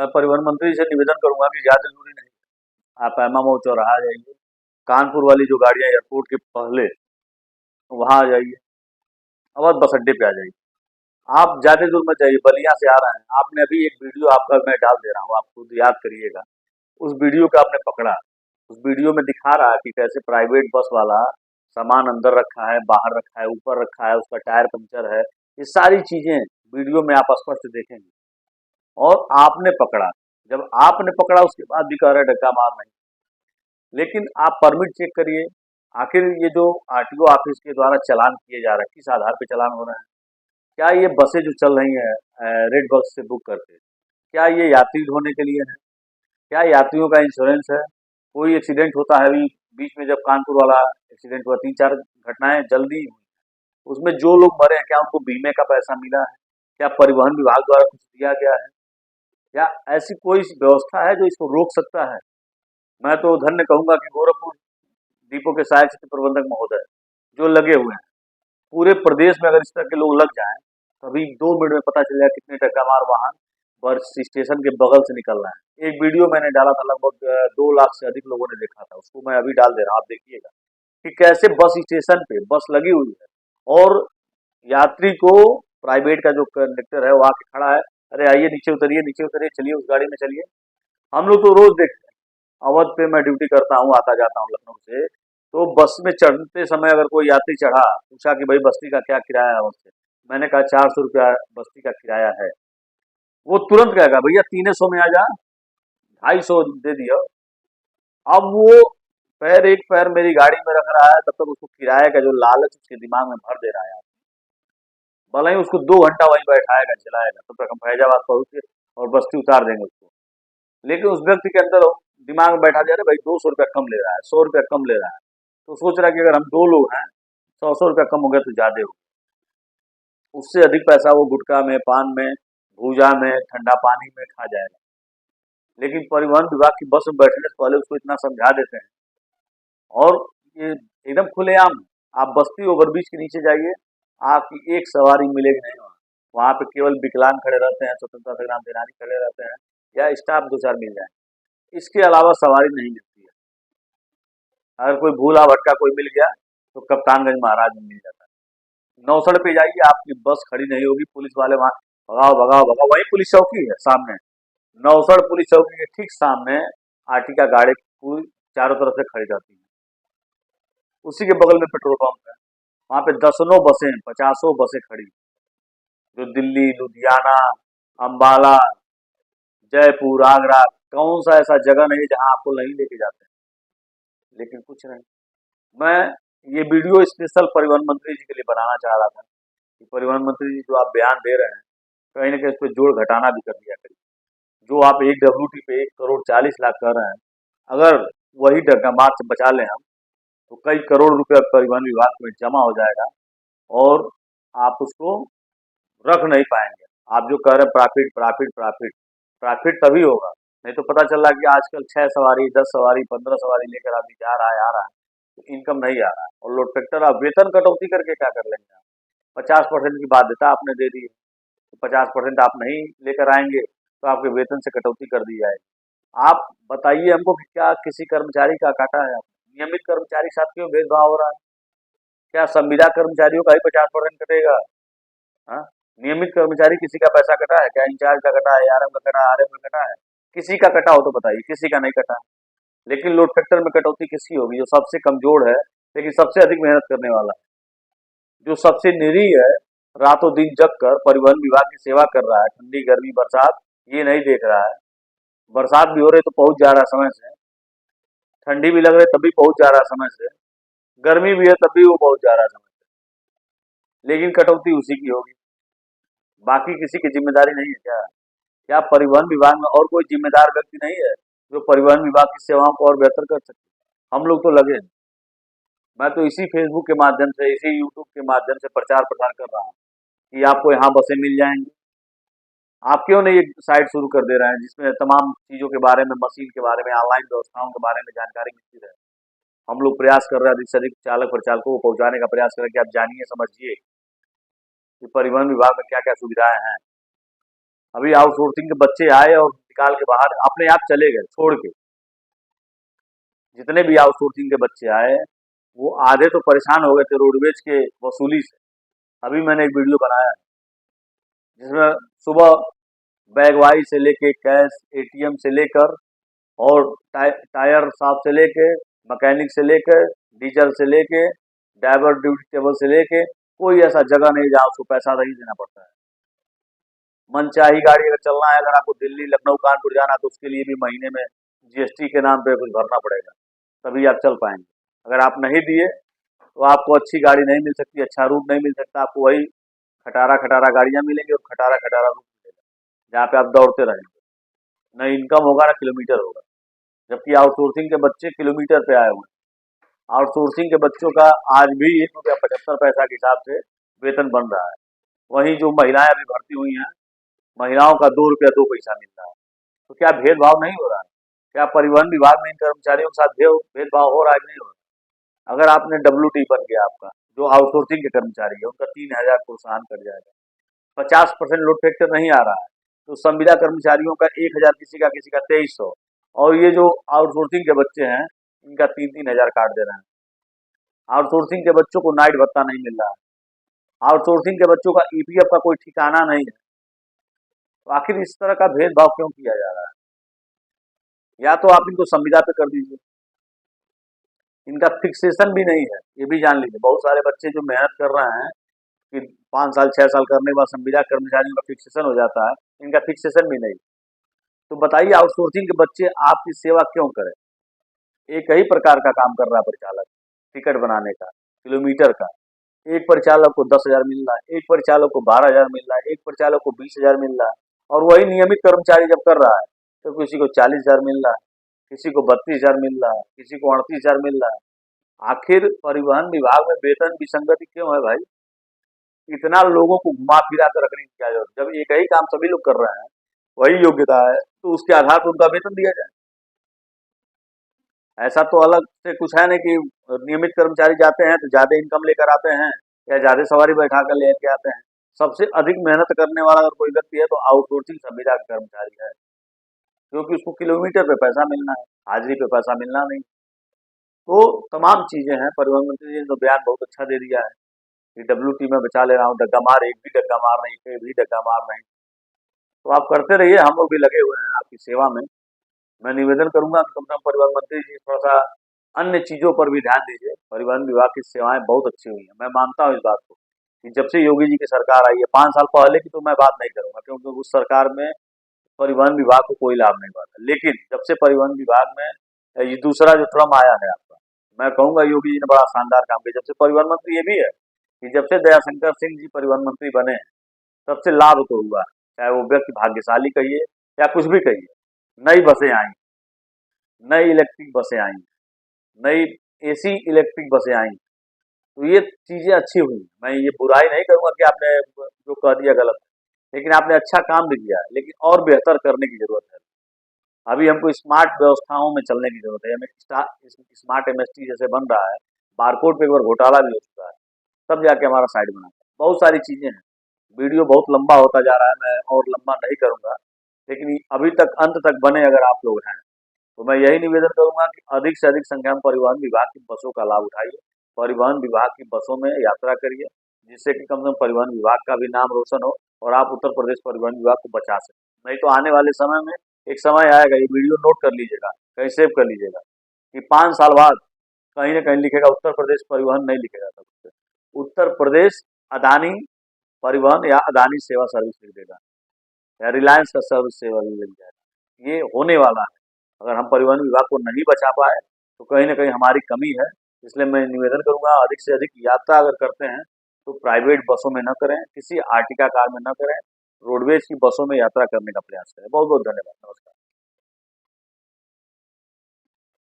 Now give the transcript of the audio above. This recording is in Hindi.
मैं परिवहन मंत्री से निवेदन करूंगा कि ज़्यादा दूरी नहीं, आप एमामो चौराहा आ जाइए, कानपुर वाली जो गाड़ियाँ एयरपोर्ट के पहले वहाँ आ जाइए, अवध बस अड्डे पे आ जाइए। आप ज़्यादा दूर मत जाइए, बलिया से आ रहे हैं, आपने अभी एक वीडियो आपका मैं डाल दे रहा हूँ, आप खुद याद करिएगा। उस वीडियो का आपने पकड़ा, उस वीडियो में दिखा रहा है कि कैसे प्राइवेट बस वाला सामान अंदर रखा है, बाहर रखा है, ऊपर रखा है, उसका टायर पंचर है, ये सारी चीज़ें वीडियो में आप स्पष्ट देखेंगे। और आपने पकड़ा, जब आपने पकड़ा उसके बाद भी कह रहे धक्का मार नहीं। लेकिन आप परमिट चेक करिए, आखिर ये जो आरटीओ ऑफिस के द्वारा चालान किए जा रहे हैं, किस आधार पे चालान हो रहे हैं? क्या ये बसें जो चल रही हैं रेड बस से बुक करके, क्या ये यात्री ढोने के लिए है? क्या यात्रियों का इंश्योरेंस है? कोई एक्सीडेंट होता है, अभी बीच में जब कानपुर वाला एक्सीडेंट हुआ, 3-4 घटनाएं जल्दी हुई, उसमें जो लोग मरे हैं क्या उनको बीमे का पैसा मिला है? क्या परिवहन विभाग द्वारा कुछ दिया गया है? या ऐसी कोई व्यवस्था है जो इसको रोक सकता है? मैं तो धन्य कहूंगा कि गोरखपुर डिपो के सहायक क्षेत्र प्रबंधक महोदय जो लगे हुए हैं, पूरे प्रदेश में अगर इस तरह के लोग लग जाएं तो अभी 2 मिनट में पता चल जाए कितने टक्कामार वाहन बस स्टेशन के बगल से निकल रहे हैं। एक वीडियो मैंने डाला था, लगभग 2 लाख से अधिक लोगों ने देखा था, उसको मैं अभी डाल दे रहा हूँ, आप देखिएगा कि कैसे बस स्टेशन पे बस लगी हुई है और यात्री को प्राइवेट का जो कंडक्टर है वो आके खड़ा है, अरे आइए नीचे उतरिए, नीचे उतरिए, चलिए उस गाड़ी में चलिए। हम लोग तो रोज देखते हैं, अवध पे मैं ड्यूटी करता हूँ, आता जाता हूँ लखनऊ से, तो बस में चढ़ते समय अगर कोई यात्री चढ़ा, पूछा कि भाई बस्ती का क्या किराया है अवध से, मैंने कहा 400 रुपया बस्ती का किराया है, वो तुरंत कहेगा भैया 300 में आ जा, 250 दे दिया। अब वो एक पैर मेरी गाड़ी में रख रहा है, तब तक उसको किराए का जो लालच उसके दिमाग में भर दे रहा है, भले ही उसको 2 घंटा वहीं बैठाएगा चलाएगा, तब तक हम फैजाबाद पहुंच के और बस्ती उतार देंगे उसको। लेकिन उस व्यक्ति के अंदर दिमाग में बैठा दिया अरे भाई 200 रुपया कम ले रहा है, 100 रुपया कम ले रहा है, तो सोच रहा है कि अगर हम 2 लोग हैं, 100-100 रुपया कम हो गया तो ज्यादा हो, उससे अधिक पैसा वो गुटखा में, पान में, भूजा में, ठंडा पानी में खा जाएगा। लेकिन परिवहन विभाग की बस में बैठने से पहले उसको इतना समझा देते हैं, और ये एकदम खुलेआम, आप बस्ती ओवरब्रिज के नीचे जाइए, आपकी एक सवारी मिलेगी नहीं वहाँ, वहाँ पे केवल विकलांग खड़े रहते हैं, स्वतंत्रता संग्राम सेनानी खड़े रहते हैं, या स्टाफ 2-4 मिल जाए, इसके अलावा सवारी नहीं मिलती है। अगर कोई भूला भटका कोई मिल गया तो कप्तानगंज महाराज में मिल जाता है। नौसड़ पे जाइए, आपकी बस खड़ी नहीं होगी, पुलिस वाले वहाँ भगाओ भगाओ भगाओ, वही पुलिस चौकी है सामने, नौसड़ पुलिस चौकी के ठीक सामने आर्टिका गाड़ी पूरी चारों तरफ से खड़ी रहती है, उसी के बगल में पेट्रोल पंप है, वहाँ पे दसनों बसें, 50 बसें खड़ी, जो दिल्ली, लुधियाना, अम्बाला, जयपुर, आगरा, कौन सा ऐसा जगह नहीं जहाँ आपको नहीं लेके जाते हैं, लेकिन कुछ नहीं। मैं ये वीडियो स्पेशल परिवहन मंत्री जी के लिए बनाना चाह रहा था कि परिवहन मंत्री जी जो आप बयान दे रहे हैं, कहीं ना कहीं इस पर जोड़ घटाना भी कर दिया करिए। जो आप एक डब्ल्यूटी पे 1,40,40,00,000 कर रहे हैं, अगर वही डग्गा मार से बचा लें हम, तो कई करोड़ रुपया परिवहन विभाग में जमा हो जाएगा और आप उसको रख नहीं पाएंगे। आप जो कह रहे हैं प्रॉफिट प्रॉफिट प्रॉफिट, प्रॉफिट तभी होगा, नहीं तो पता चल रहा है कि आजकल 6 सवारी, 10 सवारी, 15 सवारी लेकर आदमी जा रहा है, आ रहा है, तो इनकम नहीं आ रहा है। और लोड फैक्टर आप वेतन कटौती करके क्या कर लेंगे? आप 50% की बाध्यता आपने दे दी है, तो 50% आप नहीं लेकर आएंगे तो आपके वेतन से कटौती कर दी जाएगी। आप बताइए हमको कि क्या किसी कर्मचारी का काटा है? आप नियमित कर्मचारी के साथ क्यों भेदभाव हो रहा है? क्या संविदा कर्मचारियों का ही 50% कटेगा? हाँ, नियमित कर्मचारी किसी का पैसा कटा है क्या? इंचार्ज का कटा है, आरएम का कटा है, आरएम का कटा है? किसी का कटा हो तो बताइए, किसी का नहीं कटा है। लेकिन लोड फैक्टर में कटौती किसकी होगी? जो सबसे कमजोर है लेकिन सबसे अधिक मेहनत करने वाला है, जो सबसे निरीह है, रातों दिन जग कर परिवहन विभाग की सेवा कर रहा है, ठंडी गर्मी बरसात ये नहीं देख रहा है, बरसात भी हो रही तो पहुंच जा रहा है समय से, ठंडी भी लग रही तब भी पहुंच जा रहा है समय से, गर्मी भी है तब भी वो पहुंच जा रहा है समय से, लेकिन कटौती उसी की होगी, बाकी किसी की जिम्मेदारी नहीं है क्या? क्या परिवहन विभाग में और कोई जिम्मेदार व्यक्ति नहीं है जो परिवहन विभाग की सेवाओं को और बेहतर कर सके? हम लोग तो लगे हैं। मैं तो इसी फेसबुक के माध्यम से, इसी यूट्यूब के माध्यम से प्रचार प्रसार कर रहा हूँ कि आपको यहाँ बसें मिल जाएंगी। आप क्यों नहीं एक साइट शुरू कर दे रहे हैं जिसमें तमाम चीज़ों के बारे में, मशीन के बारे में, ऑनलाइन व्यवस्थाओं के बारे में जानकारी मिलती रहे? हम लोग प्रयास कर रहे हैं, अधिक से अधिक चालक प्रचालकों को पहुंचाने का प्रयास करें कि आप जानिए, समझिए कि परिवहन विभाग में क्या क्या सुविधाएं हैं। अभी आउटसोर्सिंग के बच्चे आए और निकाल के बाहर अपने आप चले गए छोड़ के। जितने भी आउटसोर्सिंग के बच्चे आए वो आधे तो परेशान हो गए थे रोडवेज के वसूली से। अभी मैंने एक वीडियो बनाया है जिसमें सुबह बैगवाई से लेके कैश, एटीएम से लेकर और टायर शॉप से लेके, मैकेनिक से लेके, डीजल से लेके, ड्राइवर ड्यूटी टेबल से लेके, कोई ऐसा जगह नहीं जहाँ उसको पैसा नहीं देना पड़ता है। मनचाही गाड़ी अगर चलना है, अगर आपको दिल्ली, लखनऊ, कानपुर जाना तो उसके लिए भी महीने में जीएसटी के नाम पे कुछ भरना पड़ेगा, तभी आप चल पाएंगे। अगर आप नहीं दिए तो आपको अच्छी गाड़ी नहीं मिल सकती, अच्छा रूट नहीं मिल सकता, आपको वही खटारा खटारा गाड़ियाँ मिलेंगी और खटारा खटारा रूट मिलेगा जहाँ पे आप दौड़ते रहेंगे, न इनकम होगा न किलोमीटर होगा। जबकि आउटसोर्सिंग के बच्चे किलोमीटर पे आए हुए हैं। आउटसोर्सिंग के बच्चों का आज भी ₹1.75 के हिसाब से वेतन बन रहा है। वहीं जो महिलाएं अभी भर्ती हुई हैं, महिलाओं का ₹2 मिल रहा है। तो क्या भेदभाव नहीं हो रहा है? क्या परिवहन विभाग में इन कर्मचारियों के साथ भेदभाव हो रहा है कि नहीं हो रहा? अगर आपने WT बन गया आपका, जो आउटसोर्सिंग के कर्मचारी है उनका 3,000 प्रोत्साहन कर जाएगा, 50% लोड फैक्टर नहीं आ रहा है, तो संविदा कर्मचारियों का 1,000, किसी का 2300, और ये जो आउटसोर्सिंग के बच्चे हैं इनका 3-3 हज़ार काट दे रहे हैं। आउटसोर्सिंग के बच्चों को नाइट भत्ता नहीं मिल रहा है, आउटसोर्सिंग के बच्चों का ईपीएफ का कोई ठिकाना नहीं है। तो आखिर इस तरह का भेदभाव क्यों किया जा रहा है? या तो आप इनको संविदा पे कर दीजिए। इनका फिक्सेशन भी नहीं है, ये भी जान लीजिए। बहुत सारे बच्चे जो मेहनत कर रहे हैं कि 5 साल 6 साल करने के बाद संविदा कर्मचारियों का फिक्सेशन हो जाता है, इनका फिक्सेशन भी नहीं। तो बताइए आउटसोर्सिंग के बच्चे आपकी सेवा क्यों करें? एक ही प्रकार का काम कर रहा है परिचालक, टिकट बनाने का, किलोमीटर का। एक परिचालक को 10,000 मिल रहा है, एक परिचालक को 12,000 मिल रहा है, एक परिचालक को 20,000 मिल रहा है, और वही नियमित कर्मचारी जब कर रहा है तो किसी को 40,000 मिल रहा है, किसी को 32,000 मिल रहा है, किसी को 38,000 मिल रहा है। आखिर परिवहन विभाग में वेतन विसंगति क्यों है भाई? इतना लोगों को घुमा फिरा कर रखने की क्या जरूरत? जब एक ही काम सभी लोग कर रहे हैं, वही योग्यता है, तो उसके आधार पर उनका वेतन दिया जाए। ऐसा तो अलग से कुछ है नहीं कि नियमित कर्मचारी जाते हैं तो ज्यादा इनकम लेकर आते हैं या ज्यादा सवारी बैठा कर लेके आते हैं। सबसे अधिक मेहनत करने वाला अगर कोई व्यक्ति है तो आउटसोर्सिंग संविदा का कर्मचारी है, क्योंकि उसको किलोमीटर पे पैसा मिलना है, हाजिरी पे पैसा मिलना नहीं। तो तमाम चीजें हैं। परिवहन मंत्री जी ने तो बयान बहुत अच्छा दे दिया है कि WT में बचा ले रहा हूँ, डग्गा मार, एक भी डग्गा मार नहीं, एक भी डग्गा मार नहीं। तो आप करते रहिए, हम लोग भी लगे हुए हैं आपकी सेवा में। मैं निवेदन करूंगा कि कम से कम परिवहन मंत्री जी थोड़ा सा अन्य चीजों पर भी ध्यान दीजिए। परिवहन विभाग की सेवाएं बहुत अच्छी हुई हैं, मैं मानता हूँ इस बात को कि जब से योगी जी की सरकार आई है, 5 साल पहले की तो मैं बात नहीं करूंगा क्योंकि उस सरकार में परिवहन विभाग को कोई लाभ नहीं हुआ था। लेकिन जब से परिवहन विभाग में ये दूसरा जो टर्म आया है आपका, मैं कहूंगा योगी जी ने बड़ा शानदार काम किया। जब से परिवहन मंत्री ये भी है कि जब से दयाशंकर सिंह जी परिवहन मंत्री बने तब से लाभ तो हुआ, चाहे वो व्यक्ति भाग्यशाली कहिए या कुछ भी कहिए। नई बसें आई, नई इलेक्ट्रिक बसें आई, नई AC इलेक्ट्रिक बसें आई, तो ये चीजें अच्छी हुई। मैं ये बुराई नहीं करूंगा कि आपने जो कह दिया गलत है, लेकिन आपने अच्छा काम भी किया है, लेकिन और बेहतर करने की जरूरत है। अभी हमको स्मार्ट व्यवस्थाओं में चलने की जरूरत है। हमें स्मार्ट MST जैसे बन रहा है, बारकोड पे एक बार घोटाला भी हो चुका है, तब जाके हमारा साइड बना है। बहुत सारी चीजें हैं। वीडियो बहुत लंबा होता जा रहा है, मैं और लंबा नहीं करूंगा, लेकिन अभी तक अंत तक बने अगर आप लोग हैं तो मैं यही निवेदन करूंगा कि अधिक से अधिक संख्या में परिवहन विभाग की बसों का लाभ उठाइए, परिवहन विभाग की बसों में यात्रा करिए, जिससे कि कम से कम परिवहन विभाग का भी नाम रोशन हो और आप उत्तर प्रदेश परिवहन विभाग को बचा सकें। नहीं तो आने वाले समय में एक समय आएगा, ये वीडियो नोट कर लीजिएगा, कहीं सेव कर लीजिएगा कि 5 साल बाद कहीं ना कहीं लिखेगा उत्तर प्रदेश परिवहन, नहीं लिखेगा तब उत्तर प्रदेश अदानी परिवहन या अदानी सेवा सर्विस लिख देगा या रिलायंस का सर्विस सेवा भी मिल जाएगा। ये होने वाला है। अगर हम परिवहन विभाग को नहीं बचा पाए तो कहीं ना कहीं हमारी कमी है। इसलिए मैं निवेदन करूंगा, अधिक से अधिक यात्रा अगर करते हैं तो प्राइवेट बसों में न करें, किसी आर्टिका कार में न करें, रोडवेज की बसों में यात्रा करने का प्रयास करें। बहुत बहुत धन्यवाद। नमस्कार।